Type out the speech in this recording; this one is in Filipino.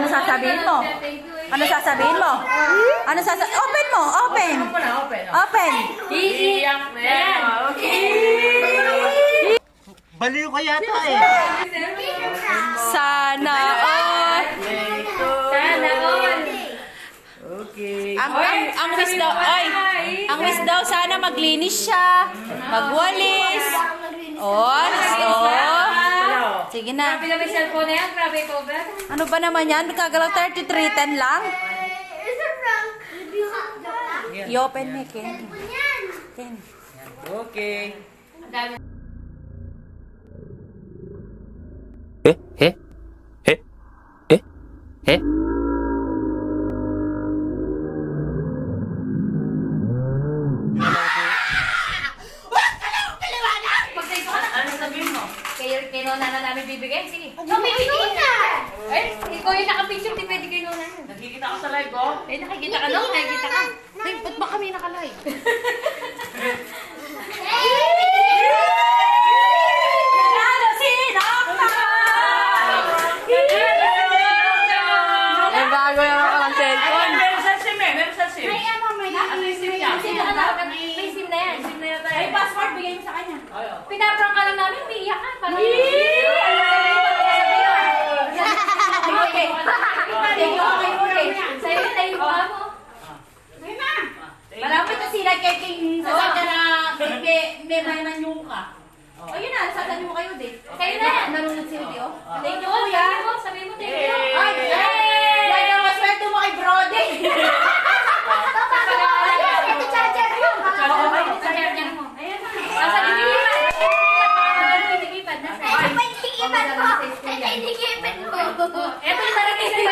Ano sasabihin mo? Ano sasabihin mo? Ano sasabihin? Open mo! Open! Open! Iiyak na yan. Baliw ka yata eh. Sana all! Sana all. Okay. Ang wish daw, ay! Ang wish daw sana maglinis siya, magwalis. Oh, sige na. Grabe na may cellphone na yan. Grabe cover. Ano ba naman yan? Kagalaw 3310 lang? I-open mo, Ken. Ken. Okay. Ang dami. Pagtay ko ka na. Ano sabihin mo? Kay Nona na namin bibigay. Sige. Bibigay na! Eh, ikaw yung naka-picture. Di pwede kay Nona. Nakikita ko sa live oh. Eh, nakikita ka no? Nakikita ka. Ay, ba't ba kami naka-live? Nanalo si Nokta! May bago naman ang cellphone. Meron sa sim eh. Meron sa sim. May sim yan. May sim na yan. Sim na yan tayo. May password, bigay mo sa kanya. Pinaprank ka lang namin. Umiiyak ka. Parang... Sa'yo na tayo mo. Malapit na sila kay King sa kanya na may manyo ka. O yun na, sasabi mo kayo din. Sa'yo na yan. Nanonood si Udi, oh. Thank you, kuya. Sabi mo, thank you. Ay, yan ang maswerte mo kay Brody. Ito charger mo. Charger niya mo. Ayan na. Nasa digipan. Digipan. Nasa. Digipan mo. Digipan mo. Ito yung talaga yung